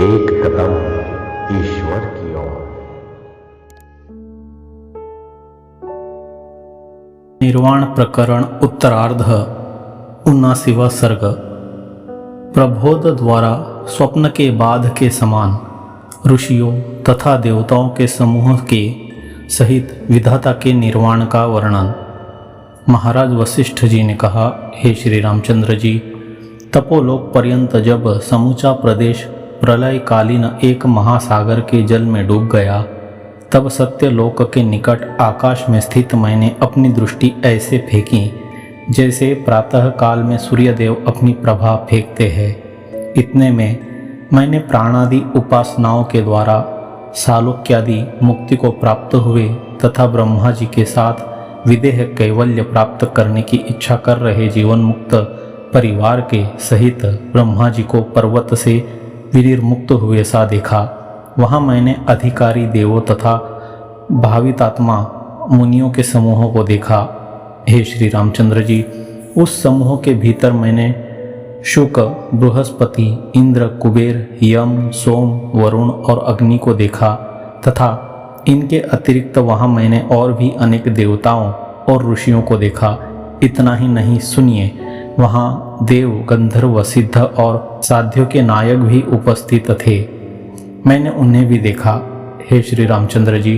एक कदम ईश्वर की ओर। निर्वाण प्रकरण उत्तरार्ध 79वां सर्ग। प्रबोध द्वारा स्वप्न के बाद के समान ऋषियों तथा देवताओं के समूह के सहित विधाता के निर्वाण का वर्णन। महाराज वशिष्ठ जी ने कहा, हे श्री रामचंद्र जी, तपोलोक पर्यंत जब समूचा प्रदेश प्रलयकालीन एक महासागर के जल में डूब गया, तब सत्यलोक के निकट आकाश में स्थित मैंने अपनी दृष्टि ऐसे फेंकी जैसे प्रातः काल में सूर्यदेव अपनी प्रभा फेंकते हैं। इतने में मैंने प्राणादि उपासनाओं के द्वारा सालोक्यादि मुक्ति को प्राप्त हुए तथा ब्रह्मा जी के साथ विदेह कैवल्य प्राप्त करने की इच्छा कर रहे जीवन मुक्त परिवार के सहित ब्रह्मा जी को पर्वत से विनिर्मुक्त हुए सा देखा। वहाँ मैंने अधिकारी देवों तथा भावितात्मा मुनियों के समूहों को देखा। हे श्री रामचंद्र जी, उस समूह के भीतर मैंने शुक, बृहस्पति, इंद्र, कुबेर, यम, सोम, वरुण और अग्नि को देखा तथा इनके अतिरिक्त वहाँ मैंने और भी अनेक देवताओं और ऋषियों को देखा। इतना ही नहीं, सुनिए, वहाँ देव, गंधर्व, सिद्ध और साध्यों के नायक भी उपस्थित थे। मैंने उन्हें भी देखा। हे श्री रामचंद्र जी,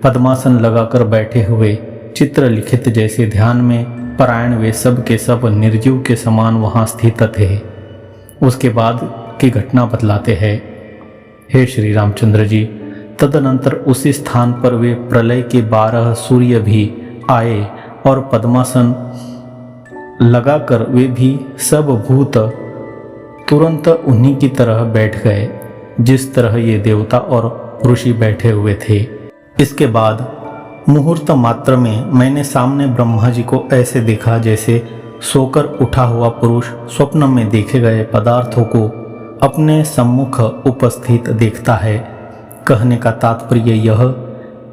पद्मासन लगाकर बैठे हुए चित्र लिखित जैसे ध्यान में परायण वे सब के सब निर्जीव के समान वहाँ स्थित थे। उसके बाद की घटना बतलाते हैं। हे श्री रामचंद्र जी, तदनंतर उसी स्थान पर वे प्रलय के 12 सूर्य भी आए और पद्मासन लगाकर वे भी सब भूत तुरंत उन्हीं की तरह बैठ गए जिस तरह ये देवता और ऋषि बैठे हुए थे। इसके बाद मुहूर्त मात्र में मैंने सामने ब्रह्मा जी को ऐसे देखा जैसे सोकर उठा हुआ पुरुष स्वप्न में देखे गए पदार्थों को अपने सम्मुख उपस्थित देखता है। कहने का तात्पर्य यह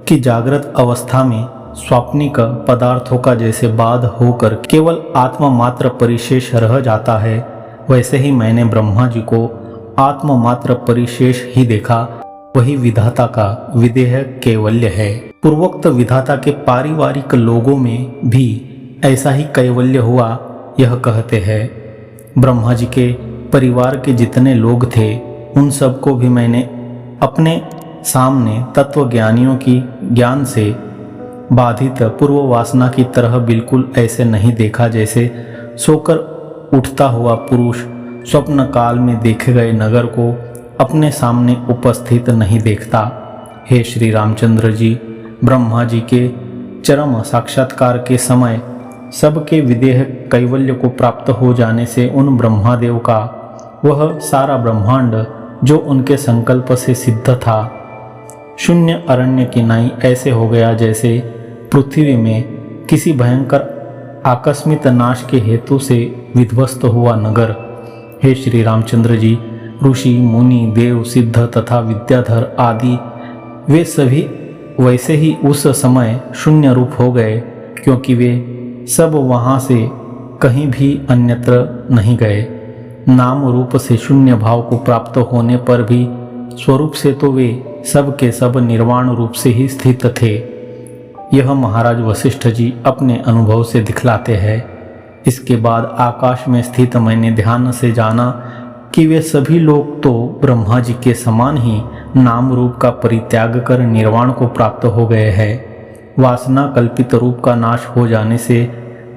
कि जागृत अवस्था में स्वाप्निक पदार्थों का जैसे बाध होकर केवल आत्मा मात्र परिशेष रह जाता है, वैसे ही मैंने ब्रह्मा जी को आत्मा मात्र परिशेष ही देखा। वही विधाता का विदेह कैवल्य है। पूर्वोक्त विधाता के पारिवारिक लोगों में भी ऐसा ही कैवल्य हुआ, यह कहते हैं। ब्रह्मा जी के परिवार के जितने लोग थे उन सबको भी मैंने अपने सामने तत्वज्ञानियों की ज्ञान से बाधित पूर्व वासना की तरह बिल्कुल ऐसे नहीं देखा जैसे सोकर उठता हुआ पुरुष स्वप्न काल में देखे गए नगर को अपने सामने उपस्थित नहीं देखता। हे श्री रामचंद्र जी, ब्रह्मा जी के चरम साक्षात्कार के समय सबके विदेह कैवल्य को प्राप्त हो जाने से उन ब्रह्मादेव का वह सारा ब्रह्मांड जो उनके संकल्प से सिद्ध था, शून्य अरण्य की नाई ऐसे हो गया जैसे पृथ्वी में किसी भयंकर आकस्मिक नाश के हेतु से विध्वस्त हुआ नगर। हे श्री रामचंद्र जी, ऋषि, मुनि, देव, सिद्ध तथा विद्याधर आदि वे सभी वैसे ही उस समय शून्य रूप हो गए, क्योंकि वे सब वहाँ से कहीं भी अन्यत्र नहीं गए। नाम रूप से शून्य भाव को प्राप्त होने पर भी स्वरूप से तो वे सब के सब निर्वाण रूप से ही स्थित थे। यह महाराज वशिष्ठ जी अपने अनुभव से दिखलाते हैं। इसके बाद आकाश में स्थित मैंने ध्यान से जाना कि वे सभी लोग तो ब्रह्मा जी के समान ही नाम रूप का परित्याग कर निर्वाण को प्राप्त हो गए हैं। वासना कल्पित रूप का नाश हो जाने से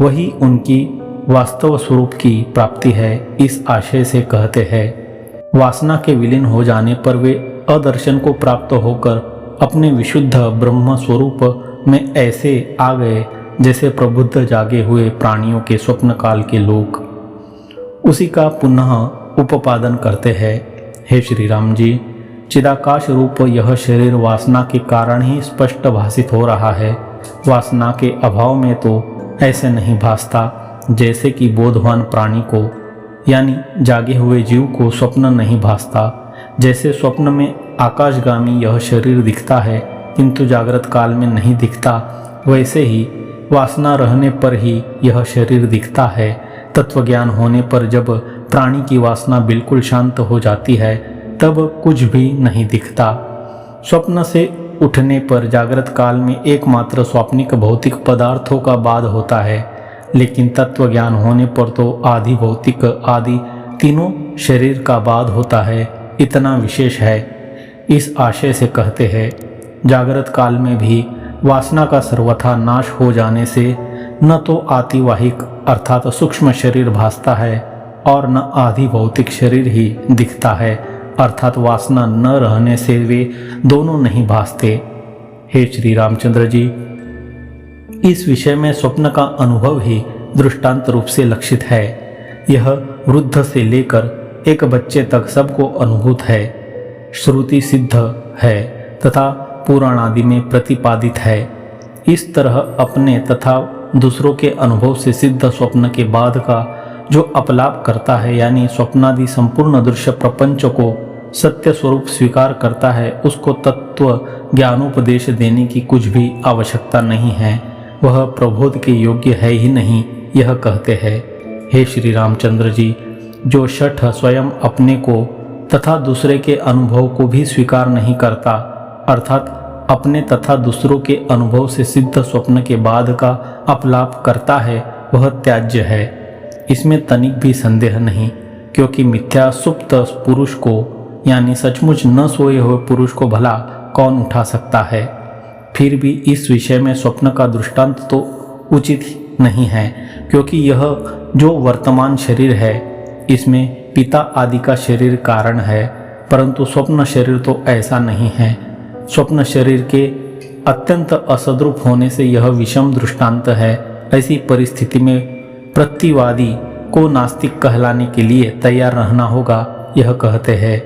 वही उनकी वास्तव स्वरूप की प्राप्ति है, इस आशय से कहते हैं। वासना के विलीन हो जाने पर वे अदर्शन को प्राप्त होकर अपने विशुद्ध ब्रह्म स्वरूप में ऐसे आ गए जैसे प्रबुद्ध जागे हुए प्राणियों के स्वप्न काल के लोग। उसी का पुनः उपादन करते हैं। हे श्री राम जी, चिदाकाश रूप यह शरीर वासना के कारण ही स्पष्ट भासित हो रहा है। वासना के अभाव में तो ऐसे नहीं भासता जैसे कि बोधवान प्राणी को यानी जागे हुए जीव को स्वप्न नहीं भासता। जैसे स्वप्न में आकाशगामी यह शरीर दिखता है किंतु जागृत काल में नहीं दिखता, वैसे ही वासना रहने पर ही यह शरीर दिखता है। तत्वज्ञान होने पर जब प्राणी की वासना बिल्कुल शांत हो जाती है तब कुछ भी नहीं दिखता। स्वप्न से उठने पर जागृत काल में एकमात्र स्वाप्निक भौतिक पदार्थों का बाद होता है, लेकिन तत्व ज्ञान होने पर तो आदि भौतिक आदि तीनों शरीर का बाद होता है। इतना विशेष है। इस आशय से कहते हैं, जागृत काल में भी वासना का सर्वथा नाश हो जाने से न तो आतिवाहिक अर्थात सूक्ष्म शरीर भासता है और न आदि भौतिक शरीर ही दिखता है, अर्थात वासना न रहने से वे दोनों नहीं भासते। हे श्री रामचंद्र जी, इस विषय में स्वप्न का अनुभव ही दृष्टांत रूप से लक्षित है। यह वृद्ध से लेकर एक बच्चे तक सबको अनुभूत है, श्रुति सिद्ध है तथा पुराण आदि में प्रतिपादित है। इस तरह अपने तथा दूसरों के अनुभव से सिद्ध स्वप्न के बाद का जो अपलाप करता है, यानी स्वप्नादि संपूर्ण दृश्य प्रपंच को सत्य स्वरूप स्वीकार करता है, उसको तत्व ज्ञानोपदेश देने की कुछ भी आवश्यकता नहीं है। वह प्रबोध के योग्य है ही नहीं, यह कहते हैं। हे श्री रामचंद्र जी, जो शठ स्वयं अपने को तथा दूसरे के अनुभव को भी स्वीकार नहीं करता, अर्थात अपने तथा दूसरों के अनुभव से सिद्ध स्वप्न के बाद का अपलाप करता है, वह त्याज्य है। इसमें तनिक भी संदेह नहीं, क्योंकि मिथ्या सुप्त पुरुष को यानी सचमुच न सोए हुए पुरुष को भला कौन उठा सकता है। फिर भी इस विषय में स्वप्न का दृष्टांत तो उचित नहीं है, क्योंकि यह जो वर्तमान शरीर है इसमें पिता आदि का शरीर कारण है, परंतु स्वप्न शरीर तो ऐसा नहीं है। स्वप्न शरीर के अत्यंत असद्रूप होने से यह विषम दृष्टांत है। ऐसी परिस्थिति में प्रतिवादी को नास्तिक कहलाने के लिए तैयार रहना होगा। यह कहते हैं,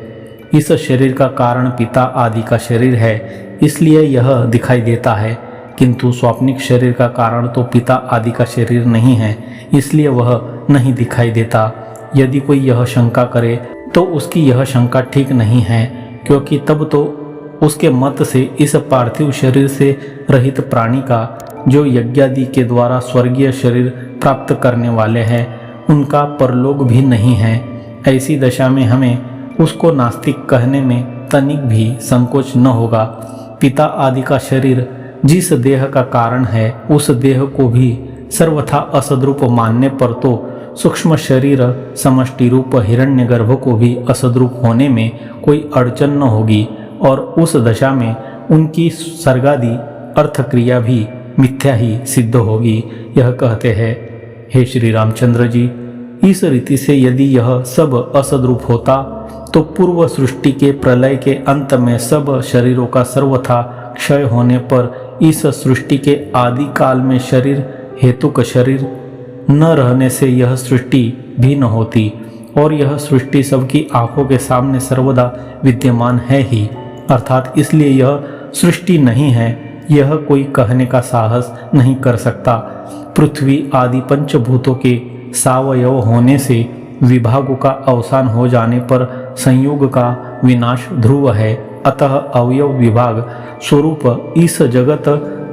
इस शरीर का कारण पिता आदि का शरीर है, इसलिए यह दिखाई देता है, किंतु स्वाप्निक शरीर का कारण तो पिता आदि का शरीर नहीं है, इसलिए वह नहीं दिखाई देता। यदि कोई यह शंका करे तो उसकी यह शंका ठीक नहीं है, क्योंकि तब तो उसके मत से इस पार्थिव शरीर से रहित प्राणी का, जो यज्ञादि के द्वारा स्वर्गीय शरीर प्राप्त करने वाले हैं, उनका परलोक भी नहीं है। ऐसी दशा में हमें उसको नास्तिक कहने में तनिक भी संकोच न होगा। पिता आदि का शरीर जिस देह का कारण है, उस देह को भी सर्वथा असद्रूप मानने पर तो सूक्ष्म शरीर समष्टि रूप हिरण्यगर्भ को भी असद्रूप होने में कोई अड़चन न होगी, और उस दशा में उनकी सर्गादि अर्थक्रिया भी मिथ्या ही सिद्ध होगी। यह कहते हैं, हे श्री रामचंद्र जी, इस रीति से यदि यह सब असद्रूप होता तो पूर्व सृष्टि के प्रलय के अंत में सब शरीरों का सर्वथा क्षय होने पर इस सृष्टि के आदि काल में शरीर हेतुक शरीर न रहने से यह सृष्टि भी न होती, और यह सृष्टि सबकी आंखों के सामने सर्वदा विद्यमान है ही, अर्थात इसलिए यह सृष्टि नहीं है, यह कोई कहने का साहस नहीं कर सकता। पृथ्वी आदि पंचभूतों के सावयव होने से विभागों का अवसान हो जाने पर संयोग का विनाश ध्रुव है, अतः अवयव विभाग स्वरूप इस जगत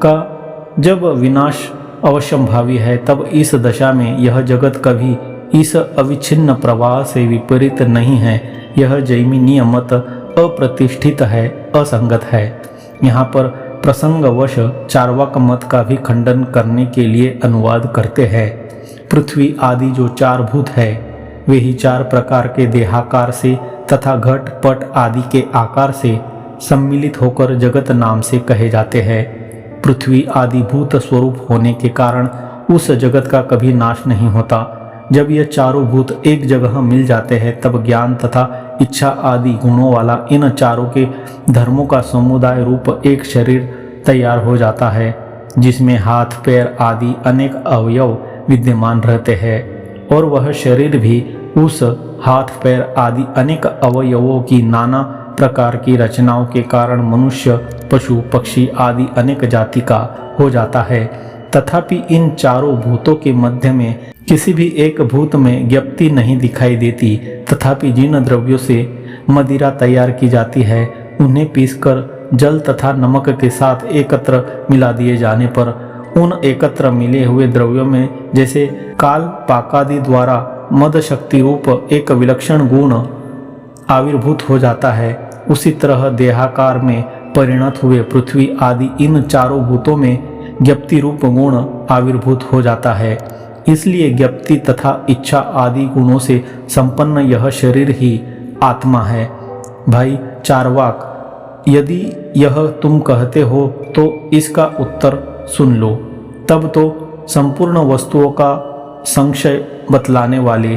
का जब विनाश अवश्यंभावी है, तब इस दशा में यह जगत कभी इस अविच्छिन्न प्रवाह से विपरीत नहीं है। यह जैमिनीय मत अप्रतिष्ठित है, असंगत है। यहाँ पर प्रसंगवश चार्वाक मत का भी खंडन करने के लिए अनुवाद करते हैं। पृथ्वी आदि जो चार भूत है, वे ही चार प्रकार के देहाकार से तथा घट पट आदि के आकार से सम्मिलित होकर जगत नाम से कहे जाते हैं। पृथ्वी आदि भूत स्वरूप होने के कारण उस जगत का कभी नाश नहीं होता। जब ये चारों भूत एक जगह मिल जाते हैं, तब ज्ञान तथा इच्छा आदि गुणों वाला इन चारों के धर्मों का समुदाय रूप एक शरीर तैयार हो जाता है, जिसमें हाथ पैर आदि अनेक अवयव विद्यमान रहते हैं, और वह शरीर भी उस हाथ पैर आदि अनेक अवयवों की नाना प्रकार की रचनाओं के कारण मनुष्य पशु पक्षी आदि अनेक जाति का हो जाता है। तथापि इन चारों भूतों के मध्य में किसी भी एक भूत में ज्ञप्ति नहीं दिखाई देती। तथापि जिन द्रव्यों से मदिरा तैयार की जाती है, उन्हें पीसकर जल तथा नमक के साथ एकत्र मिला दिए जाने पर उन एकत्र मिले हुए द्रव्यों में जैसे काल पाकादि द्वारा मद शक्ति रूप एक विलक्षण गुण आविर्भूत हो जाता है, उसी तरह देहाकार में परिणत हुए पृथ्वी आदि इन चारों भूतों में ज्ञप्ति रूप गुण आविर्भूत हो जाता है। इसलिए ज्ञप्ति तथा इच्छा आदि गुणों से संपन्न यह शरीर ही आत्मा है। भाई चारवाक, यदि यह तुम कहते हो तो इसका उत्तर सुन लो। तब तो संपूर्ण वस्तुओं का संशय बतलाने वाले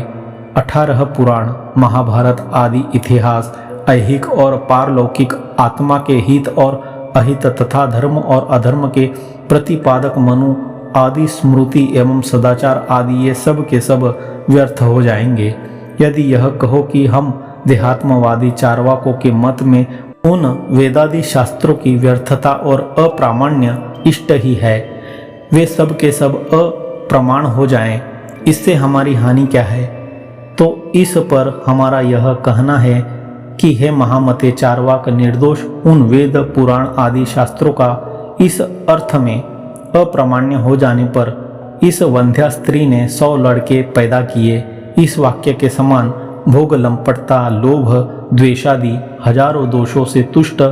18 पुराण, महाभारत आदि इतिहास, ऐहिक और पारलौकिक आत्मा के हित और अहित तथा धर्म और अधर्म के प्रतिपादक मनु आदि स्मृति एवं सदाचार आदि ये सब के सब व्यर्थ हो जाएंगे यदि यह कहो कि हम देहात्मवादी चारवाकों के मत में उन वेदादि शास्त्रों की व्यर्थता और अप्रामाण्य इष्ट ही है, वे सब के सब अप्रमाण हो जाएं, इससे हमारी हानि क्या है? तो इस पर हमारा यह कहना है कि हे महामते, चारवाक निर्दोष उन वेद पुराण आदि शास्त्रों का इस अर्थ में अप्रामाण्य हो जाने पर इस वंध्या स्त्री ने 100 लड़के पैदा किए, इस वाक्य के समान भोग, लंपटता, लोभ, द्वेषादि हजारों दोषों से तुष्ट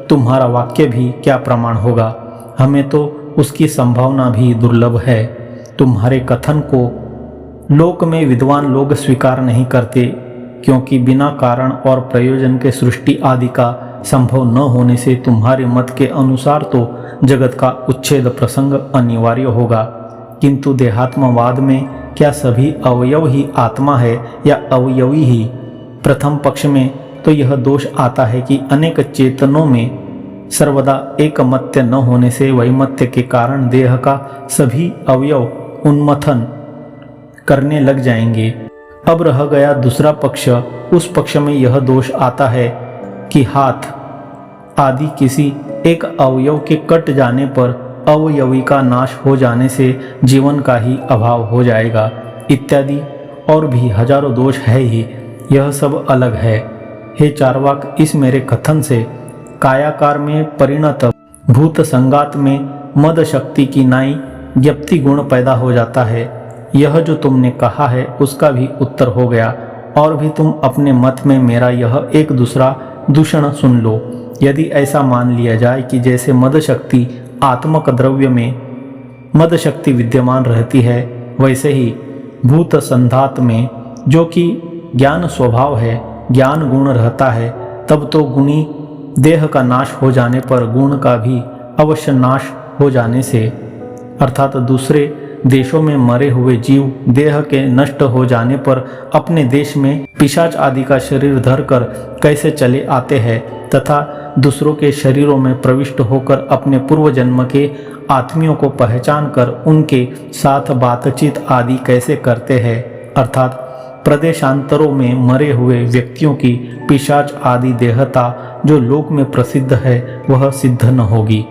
तुम्हारा वाक्य भी क्या प्रमाण होगा? हमें तो उसकी संभावना भी दुर्लभ है। तुम्हारे कथन को लोक में विद्वान लोग स्वीकार नहीं करते, क्योंकि बिना कारण और प्रयोजन के सृष्टि आदि का संभव न होने से तुम्हारे मत के अनुसार तो जगत का उच्छेद प्रसंग अनिवार्य होगा। किंतु देहात्मवाद में क्या सभी अवयव ही आत्मा है या अवयवी ही? प्रथम पक्ष में तो यह दोष आता है कि अनेक चेतनों में सर्वदा एकमत्य न होने से वैमत्य के कारण देह का सभी अवयव उन्मथन करने लग जाएंगे। अब रह गया दूसरा पक्ष। उस पक्ष में यह दोष आता है कि हाथ आदि किसी एक अवयव के कट जाने पर अवयवी का नाश हो जाने से जीवन का ही अभाव हो जाएगा, इत्यादि और भी हजारों दोष है ही। यह सब अलग है। हे चारवाक, इस मेरे कथन से कायाकार में परिणत भूत संगात में मद शक्ति की नाई ज्ञप्ति गुण पैदा हो जाता है। यह जो तुमने कहा है उसका भी उत्तर हो गया। और भी तुम अपने मत में मेरा यह एक दूसरा दूषण सुन लो। यदि ऐसा मान लिया जाए कि जैसे मद शक्ति आत्मक द्रव्य में मद शक्ति विद्यमान रहती है, वैसे ही भूत संधात में जो कि ज्ञान स्वभाव है ज्ञान गुण रहता है, तब तो गुणी देह का नाश हो जाने पर गुण का भी अवश्य नाश हो जाने से, अर्थात दूसरे देशों में मरे हुए जीव देह के नष्ट हो जाने पर अपने देश में पिशाच आदि का शरीर धरकर कैसे चले आते हैं तथा दूसरों के शरीरों में प्रविष्ट होकर अपने पूर्व जन्म के आत्मियों को पहचान कर उनके साथ बातचीत आदि कैसे करते हैं, अर्थात प्रदेशांतरों में मरे हुए व्यक्तियों की पिशाच आदि देहता जो लोक में प्रसिद्ध है वह सिद्ध न होगी।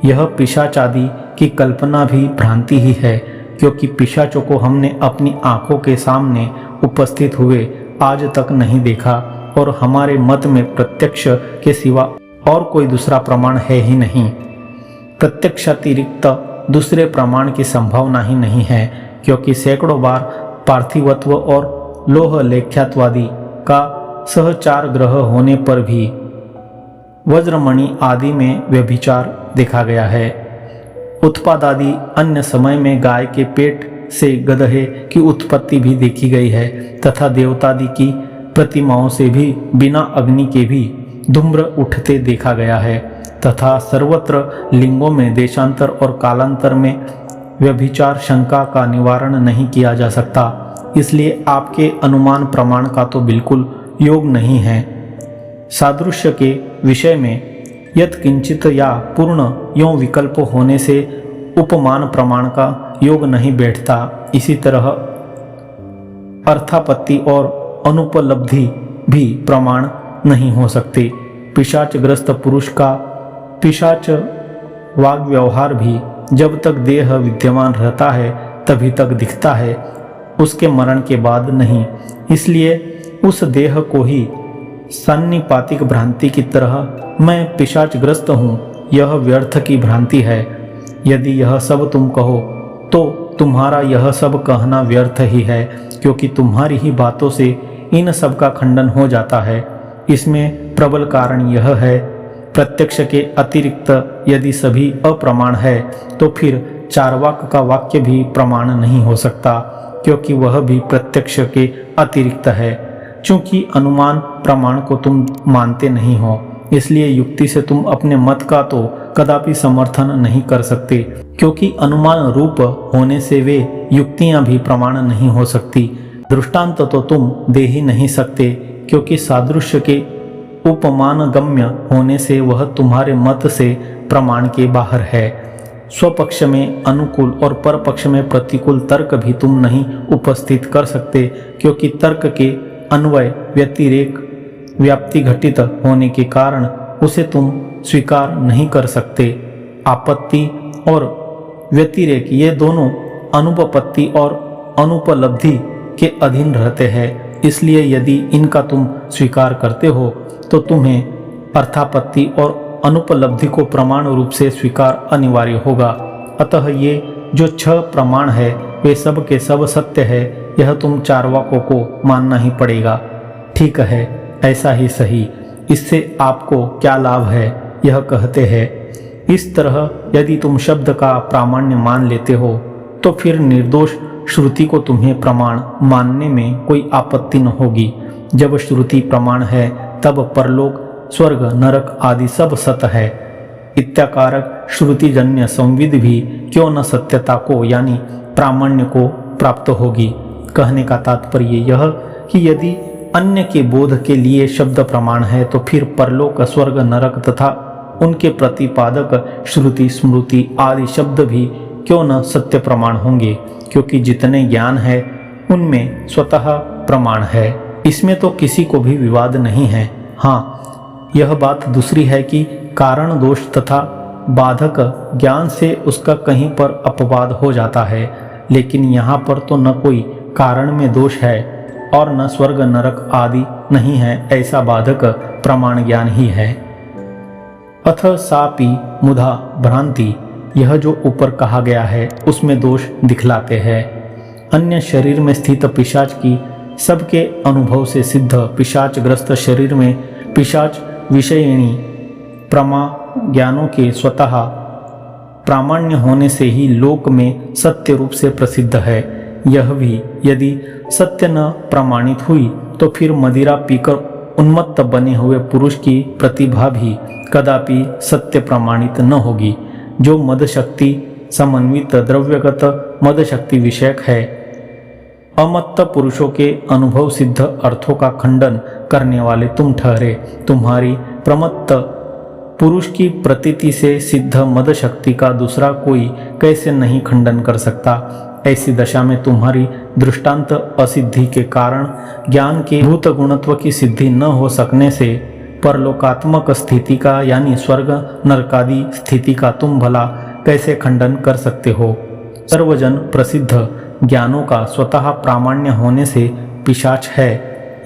यह पिशाच आदि की कल्पना भी भ्रांति ही है, क्योंकि पिशाचों को हमने अपनी आंखों के सामने उपस्थित हुए आज तक नहीं देखा और हमारे मत में प्रत्यक्ष के सिवा और कोई दूसरा प्रमाण है ही नहीं। प्रत्यक्षातिरिक्त दूसरे प्रमाण की संभावना ही नहीं है, क्योंकि सैकड़ों बार पार्थिवत्व और लोह लेख्यात्वादि का सहचार ग्रह होने पर भी वज्रमणि आदि में व्यभिचार देखा गया है। उत्पाद आदि अन्य समय में गाय के पेट से गदहे की उत्पत्ति भी देखी गई है तथा देवतादि की प्रतिमाओं से भी बिना अग्नि के भी धूम्र उठते देखा गया है तथा सर्वत्र लिंगों में देशांतर और कालांतर में व्यभिचार शंका का निवारण नहीं किया जा सकता। इसलिए आपके अनुमान प्रमाण का तो बिल्कुल योग नहीं है। सादृश्य के विषय में यत् किंचित या पूर्ण यों विकल्प होने से उपमान प्रमाण का योग नहीं बैठता। इसी तरह अर्थापत्ति और अनुपलब्धि भी प्रमाण नहीं हो सकते। पिशाचग्रस्त पुरुष का पिशाच वाग व्यवहार भी जब तक देह विद्यमान रहता है तभी तक दिखता है, उसके मरण के बाद नहीं। इसलिए उस देह को ही सन्निपातिक भ्रांति की तरह मैं पिशाचग्रस्त हूँ, यह व्यर्थ की भ्रांति है। यदि यह सब तुम कहो तो तुम्हारा यह सब कहना व्यर्थ ही है, क्योंकि तुम्हारी ही बातों से इन सब का खंडन हो जाता है। इसमें प्रबल कारण यह है, प्रत्यक्ष के अतिरिक्त यदि सभी अप्रमाण है तो फिर चार्वाक का वाक्य भी प्रमाण नहीं हो सकता, क्योंकि वह भी प्रत्यक्ष के अतिरिक्त है। चूंकि अनुमान प्रमाण को तुम मानते नहीं हो, इसलिए युक्ति से तुम अपने मत का तो कदापि समर्थन नहीं कर सकते, क्योंकि अनुमान रूप होने से वे युक्तियां भी प्रमाण नहीं हो सकती। दृष्टांत तो तुम दे ही नहीं सकते, क्योंकि सादृश्य के उपमान गम्य होने से वह तुम्हारे मत से प्रमाण के बाहर है। स्वपक्ष में अनुकूल और परपक्ष में प्रतिकूल तर्क भी तुम नहीं उपस्थित कर सकते, क्योंकि तर्क के अन्वय व्यतिरेक व्याप्ति घटित होने के कारण उसे तुम स्वीकार नहीं कर सकते। आपत्ति और व्यतिरेक ये दोनों अनुपपत्ति और अनुपलब्धि के अधीन रहते हैं, इसलिए यदि इनका तुम स्वीकार करते हो तो तुम्हें अर्थापत्ति और अनुपलब्धि को प्रमाण रूप से स्वीकार अनिवार्य होगा। अतः ये जो 6 प्रमाण है वे सब के सब सत्य है, यह तुम चार्वाकों को मानना ही पड़ेगा। ठीक है, ऐसा ही सही। इससे आपको क्या लाभ है, यह कहते हैं। इस तरह यदि तुम शब्द का प्रामाण्य मान लेते हो तो फिर निर्दोष श्रुति को तुम्हें प्रमाण मानने में कोई आपत्ति न होगी। जब श्रुति प्रमाण है तब परलोक, स्वर्ग, नरक आदि सब सत है। इत्याकारक श्रुतिजन्य संविद भी क्यों न सत्यता को यानी प्रामाण्य को प्राप्त होगी। कहने का तात्पर्य यह कि यदि अन्य के बोध के लिए शब्द प्रमाण है तो फिर परलोक, स्वर्ग, नरक तथा उनके प्रतिपादक श्रुति, स्मृति आदि शब्द भी क्यों न सत्य प्रमाण होंगे, क्योंकि जितने ज्ञान है उनमें स्वतः प्रमाण है। इसमें तो किसी को भी विवाद नहीं है। हाँ, यह बात दूसरी है कि कारण दोष तथा बाधक ज्ञान से उसका कहीं पर अपवाद हो जाता है, लेकिन यहाँ पर तो न कोई कारण में दोष है और न स्वर्ग नरक आदि नहीं है, ऐसा बाधक प्रमाण ज्ञान ही है। अथ सापि मुधा भ्रांति, यह जो ऊपर कहा गया है उसमें दोष दिखलाते हैं। अन्य शरीर में स्थित पिशाच की सबके अनुभव से सिद्ध पिशाचग्रस्त शरीर में पिशाच विषयिणी प्रमा ज्ञानों के स्वतः प्रामाण्य होने से ही लोक में सत्य रूप से प्रसिद्ध है। यह भी यदि सत्य न प्रमाणित हुई तो फिर मदिरा पीकर उन्मत्त बने हुए पुरुष की प्रतिभा भी कदापि सत्य प्रमाणित न होगी। जो मद शक्ति समन्वित द्रव्यगत मद शक्ति विषयक है, अमत्त पुरुषों के अनुभव सिद्ध अर्थों का खंडन करने वाले तुम ठहरे। तुम्हारी प्रमत्त पुरुष की प्रतीति से सिद्ध मद शक्ति का दूसरा कोई कैसे नहीं खंडन कर सकता। ऐसी दशा में तुम्हारी दृष्टांत असिद्धि के कारण ज्ञान के भूत गुणत्व की सिद्धि न हो सकने से परलोकात्मक स्थिति का यानी स्वर्ग नरकादि स्थिति का तुम भला कैसे खंडन कर सकते हो। सर्वजन प्रसिद्ध ज्ञानों का स्वतः प्रामाण्य होने से पिशाच है।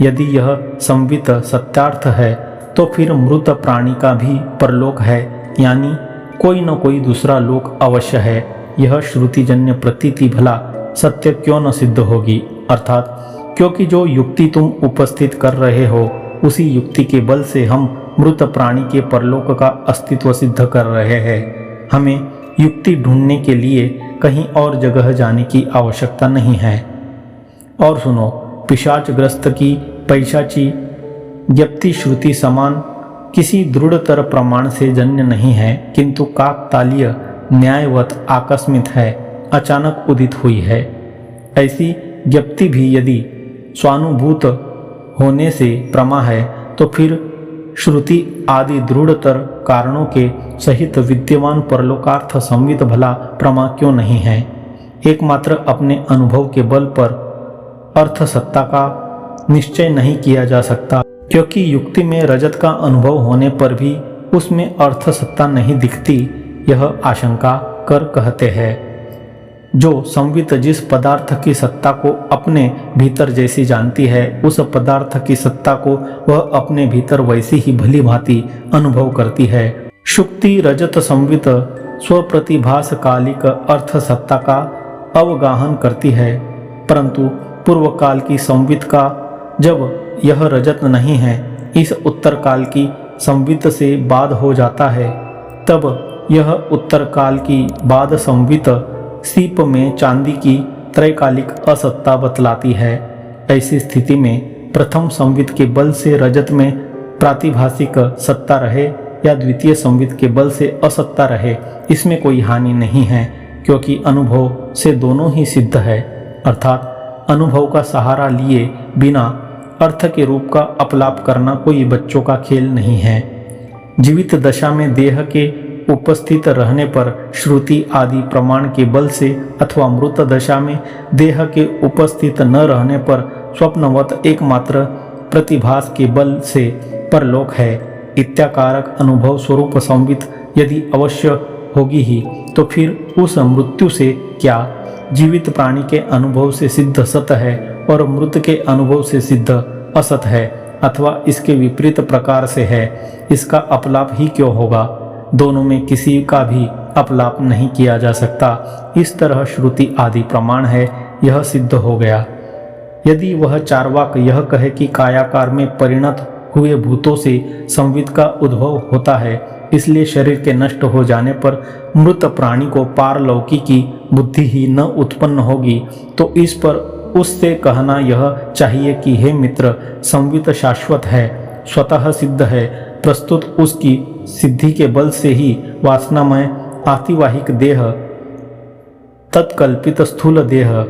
यदि यह संवित सत्यार्थ है तो फिर मृत प्राणी का भी परलोक है, यानी कोई न कोई दूसरा लोक अवश्य है। यह श्रुतिजन्य प्रतीति भला सत्य क्यों न सिद्ध होगी, अर्थात क्योंकि जो युक्ति तुम उपस्थित कर रहे हो उसी युक्ति के बल से हम मृत प्राणी के परलोक का अस्तित्व सिद्ध कर रहे हैं। हमें युक्ति ढूंढने के लिए कहीं और जगह जाने की आवश्यकता नहीं है। और सुनो, पिशाचग्रस्त की पैशाची ज्ञप्ति श्रुति समान किसी दृढ़तर प्रमाण से जन्य नहीं है, किंतु काकतालीय न्यायवत आकस्मिक है, अचानक उदित हुई है। ऐसी ज्ञप्ति भी यदि स्वानुभूत होने से प्रमा है तो फिर श्रुति आदि दृढ़तर कारणों के सहित विद्यमान परलोकार्थ संवित भला प्रमा क्यों नहीं है। एकमात्र अपने अनुभव के बल पर अर्थ सत्ता का निश्चय नहीं किया जा सकता, क्योंकि युक्ति में रजत का अनुभव होने पर भी उसमें अर्थ सत्ता नहीं दिखती। यह आशंका कर कहते हैं, जो संवित जिस पदार्थ की सत्ता को अपने भीतर जैसी जानती है, उस पदार्थ की सत्ता को वह अपने भीतर वैसी ही भली भांति अनुभव करती है। शुक्ति रजत संवित स्वप्रतिभास कालिक अर्थ सत्ता का अवगाहन करती है, परंतु पूर्व काल की संवित का जब यह रजत नहीं है इस उत्तर काल की संवित से बाद हो जाता है, तब यह उत्तर काल की बाद संवित सीप में चांदी की त्रैकालिक असत्ता बतलाती है। ऐसी स्थिति में प्रथम संवित के बल से रजत में प्रातिभाषिक सत्ता रहे या द्वितीय संवित के बल से असत्ता रहे, इसमें कोई हानि नहीं है, क्योंकि अनुभव से दोनों ही सिद्ध है। अर्थात अनुभव का सहारा लिए बिना अर्थ के रूप का अपलाप करना कोई बच्चों का खेल नहीं है। जीवित दशा में देह के उपस्थित रहने पर श्रुति आदि प्रमाण के बल से अथवा मृत दशा में देह के उपस्थित न रहने पर स्वप्नवत एकमात्र प्रतिभास के बल से परलोक है इत्याकारक अनुभव स्वरूप संवित यदि अवश्य होगी ही, तो फिर उस मृत्यु से क्या जीवित प्राणी के अनुभव से सिद्ध सत है और मृत के अनुभव से सिद्ध असत है, अथवा इसके विपरीत प्रकार से है, इसका अपलाप ही क्यों होगा? दोनों में किसी का भी अपलाप नहीं किया जा सकता। इस तरह श्रुति आदि प्रमाण है, यह सिद्ध हो गया। यदि वह चार्वाक यह कहे कि कायाकार में परिणत हुए भूतों से संवित का उद्भव होता है, इसलिए शरीर के नष्ट हो जाने पर मृत प्राणी को पारलौकिकी बुद्धि ही न उत्पन्न होगी, तो इस पर उससे कहना यह चाहिए कि हे मित्र, संवित शाश्वत है, स्वतः सिद्ध है, प्रस्तुत उसकी सिद्धि के बल से ही वासनामय आतिवाहिक देह, तत्कल्पित स्थूल देह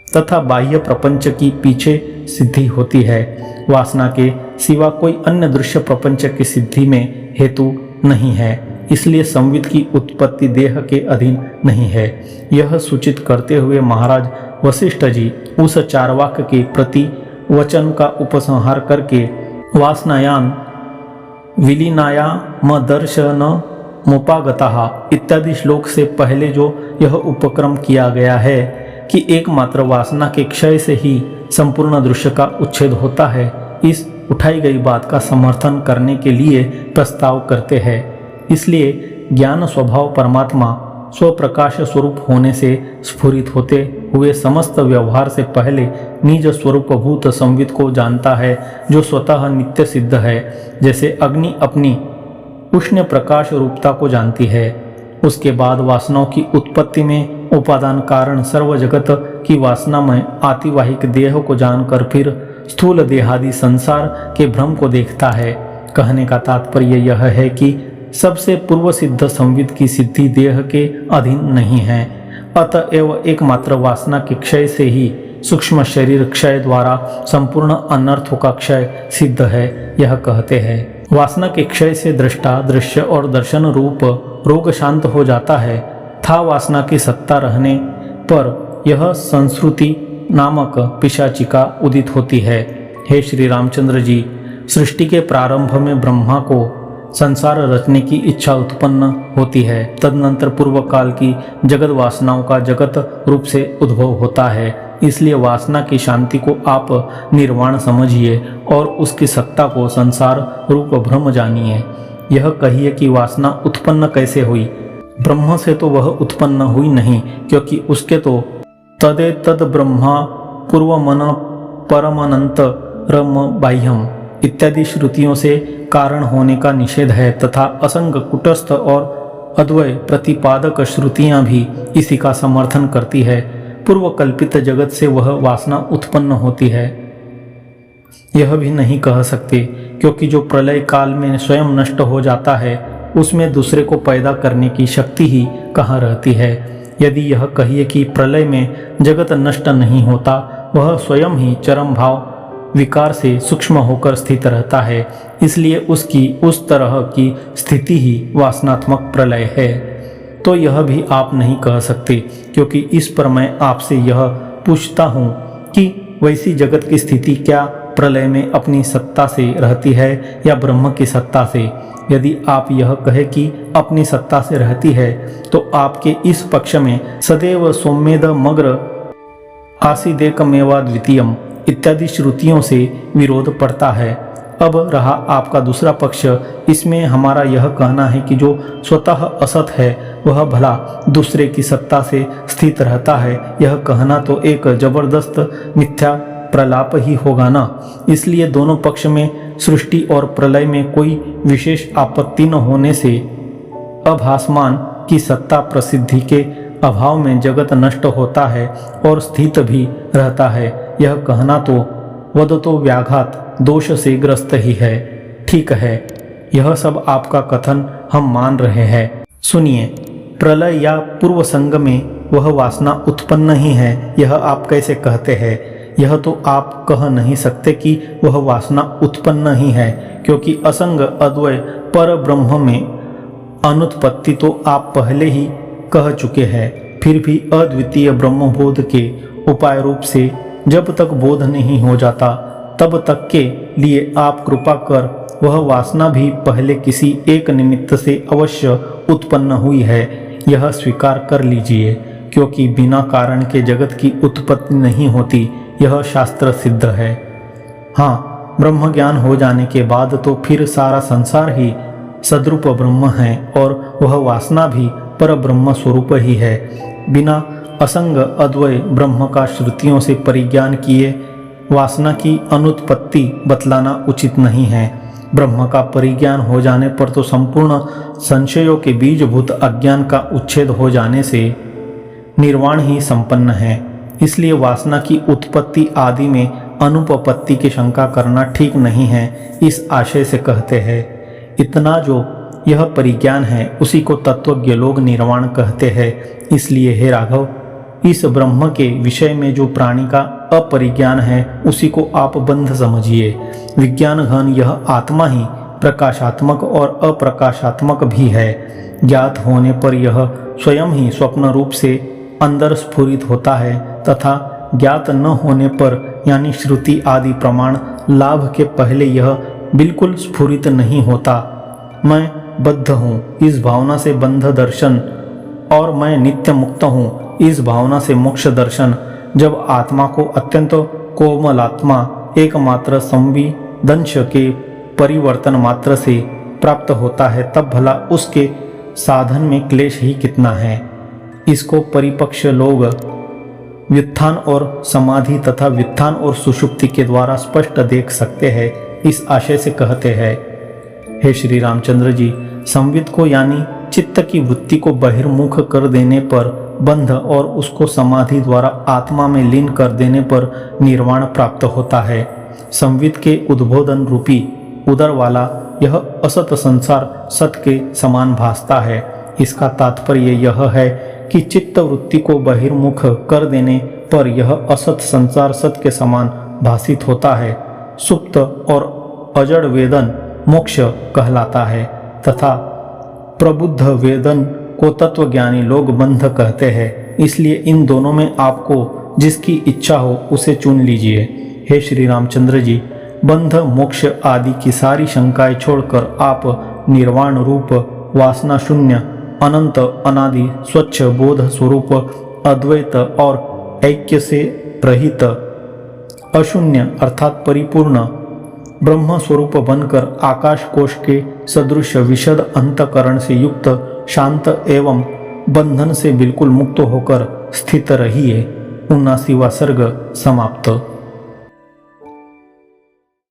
तथा बाह्य प्रपंच की पीछे सिद्धि होती है। वासना के सिवा कोई अन्य दृश्य प्रपंच की सिद्धि में हेतु नहीं है, इसलिए संवित की उत्पत्ति देह के अधीन नहीं है। यह सूचित करते हुए महाराज वशिष्ठ जी उस चार्वाक के प्रति वचन का उपसंहार करके वासनायान विलीनायामदर्शन मोपागता इत्यादि श्लोक से पहले जो यह उपक्रम किया गया है कि एकमात्र वासना के क्षय से ही संपूर्ण दृश्य का उच्छेद होता है, इस उठाई गई बात का समर्थन करने के लिए प्रस्ताव करते हैं। इसलिए ज्ञान स्वभाव परमात्मा स्वप्रकाश स्वरूप होने से स्फुरित होते हुए समस्त व्यवहार से पहले निज स्वरूपभूत संवित को जानता है, जो स्वतः नित्य सिद्ध है। जैसे अग्नि अपनी उष्ण प्रकाश रूपता को जानती है, उसके बाद वासनाओं की उत्पत्ति में उपादान कारण सर्व जगत की वासनामय आतिवाहिक देह को जानकर फिर स्थूल देहादि संसार के भ्रम को देखता है। कहने का तात्पर्य यह है कि सबसे पूर्व सिद्ध संवित की सिद्धि देह के अधीन नहीं है, अतएव एकमात्र वासना के क्षय से ही सूक्ष्म शरीर क्षय द्वारा संपूर्ण अनर्थों का क्षय सिद्ध है, यह कहते हैं। वासना के क्षय से दृष्टा दृश्य और दर्शन रूप रोग शांत हो जाता है। था वासना की सत्ता रहने पर यह संस्कृति नामक पिशाचिका उदित होती है। हे श्री रामचंद्र जी, सृष्टि के प्रारंभ में ब्रह्मा को संसार रचने की इच्छा उत्पन्न होती है, तदनंतर पूर्व काल की जगत वासनाओं का जगत रूप से उद्भव होता है। इसलिए वासना की शांति को आप निर्वाण समझिए और उसकी सत्ता को संसार रूप भ्रम जानिए। यह कहिए कि वासना उत्पन्न कैसे हुई? ब्रह्म से तो वह उत्पन्न हुई नहीं, क्योंकि उसके तो तदे तद ब्रह्मा पूर्वमन परमनंत रम बाह्यम इत्यादि श्रुतियों से कारण होने का निषेध है, तथा असंग कुटस्थ और अद्वय प्रतिपादक श्रुतियां भी इसी का समर्थन करती है। पूर्व कल्पित जगत से वह वासना उत्पन्न होती है, यह भी नहीं कह सकते, क्योंकि जो प्रलय काल में स्वयं नष्ट हो जाता है उसमें दूसरे को पैदा करने की शक्ति ही कहाँ रहती है। यदि यह कहिए कि प्रलय में जगत नष्ट नहीं होता, वह स्वयं ही चरम भाव विकार से सूक्ष्म होकर स्थित रहता है, इसलिए उसकी उस तरह की स्थिति ही वासनात्मक प्रलय है, तो यह भी आप नहीं कह सकते। क्योंकि इस पर मैं आपसे यह पूछता हूँ कि वैसी जगत की स्थिति क्या प्रलय में अपनी सत्ता से रहती है या ब्रह्म की सत्ता से? यदि आप यह कहे कि अपनी सत्ता से रहती है, तो आपके इस पक्ष में सदैव सौम्येद मग्र आसीदेकमेवा द्वितीयम इत्यादि श्रुतियों से विरोध पड़ता है। अब रहा आपका दूसरा पक्ष, इसमें हमारा यह कहना है कि जो स्वतः असत है वह भला दूसरे की सत्ता से स्थित रहता है। यह कहना तो एक जबरदस्त मिथ्या प्रलाप ही होगा ना। इसलिए दोनों पक्ष में सृष्टि और प्रलय में कोई विशेष आपत्ति न होने से अभासमान की सत्ता प्रसिद्धि के अभाव में जगत नष्ट होता है और स्थित भी रहता है। यह कहना तो वदतो व्याघात दोष से ग्रस्त ही है। ठीक है, यह सब आपका कथन हम मान रहे हैं। सुनिए, प्रलय या पूर्व संग में वह वासना उत्पन्न ही है, यह आप कैसे कहते हैं? यह तो आप कह नहीं सकते कि वह वासना उत्पन्न ही है, क्योंकि असंग अद्वय पर ब्रह्म में अनुत्पत्ति तो आप पहले ही कह चुके हैं। फिर भी अद्वितीय ब्रह्मबोध के उपाय रूप से जब तक बोध नहीं हो जाता तब तक के लिए आप कृपा कर वह वासना भी पहले किसी एक निमित्त से अवश्य उत्पन्न हुई है, यह स्वीकार कर लीजिए। क्योंकि बिना कारण के जगत की उत्पत्ति नहीं होती, यह शास्त्र सिद्ध है। हाँ, ब्रह्म ज्ञान हो जाने के बाद तो फिर सारा संसार ही सद्रूप ब्रह्म है और वह वासना भी पर ब्रह्म स्वरूप ही है। बिना असंग अद्वय ब्रह्म का श्रुतियों से परिज्ञान किए वासना की अनुत्पत्ति बतलाना उचित नहीं है। ब्रह्म का परिज्ञान हो जाने पर तो संपूर्ण संशयों के बीजभूत अज्ञान का उच्छेद हो जाने से निर्वाण ही संपन्न है। इसलिए वासना की उत्पत्ति आदि में अनुपपत्ति की शंका करना ठीक नहीं है, इस आशय से कहते हैं। इतना जो यह परिज्ञान है उसी को तत्वज्ञ लोग निर्वाण कहते हैं। इसलिए हे राघव, इस ब्रह्म के विषय में जो प्राणी का अपरिज्ञान है उसी को आप बंध समझिए। विज्ञान घन यह आत्मा ही प्रकाशात्मक और अप्रकाशात्मक भी है। ज्ञात होने पर यह स्वयं ही स्वप्न रूप से अंदर स्फुरित होता है तथा ज्ञात न होने पर यानी श्रुति आदि प्रमाण लाभ के पहले यह बिल्कुल स्फुरित नहीं होता। मैं बद्ध हूँ, इस भावना से बंध दर्शन, और मैं नित्य मुक्त हूँ, इस भावना से मोक्ष दर्शन। जब आत्मा को अत्यंत कोमलात्मा एकमात्र संविदंश के परिवर्तन मात्र से प्राप्त होता है तब भला उसके साधन में क्लेश ही कितना है। इसको परिपक्ष लोग व्युत्थान और समाधि तथा व्युत्थान और सुषुप्ति के द्वारा स्पष्ट देख सकते हैं, इस आशय से कहते हैं। हे श्री रामचंद्र जी, संविद को यानी चित्त की वृत्ति को बहिर्मुख कर देने पर बंध और उसको समाधि द्वारा आत्मा में लीन कर देने पर निर्वाण प्राप्त होता है। संविद के उद्बोधन रूपी उदर वाला यह असत संसार सत के समान भासता है। इसका तात्पर्य यह है कि चित्त वृत्ति को बहिर्मुख कर देने पर यह असत संसार सत के समान भासित होता है। सुप्त और अजड़ वेदन मोक्ष कहलाता है तथा प्रबुद्ध वेदन को तत्वज्ञानी लोग बंध कहते हैं। इसलिए इन दोनों में आपको जिसकी इच्छा हो उसे चुन लीजिए। हे श्री रामचंद्र जी, बंध मोक्ष आदि की सारी शंकाएं छोड़कर आप निर्वाण रूप वासना शून्य अनंत अनादि स्वच्छ बोध स्वरूप अद्वैत और ऐक्य से रहित अशून्य अर्थात परिपूर्ण ब्रह्म स्वरूप बनकर आकाश कोश के सदृश विशद अंतकरण से युक्त शांत एवं बंधन से बिल्कुल मुक्त होकर स्थित रहिए। 79वां सर्ग समाप्त।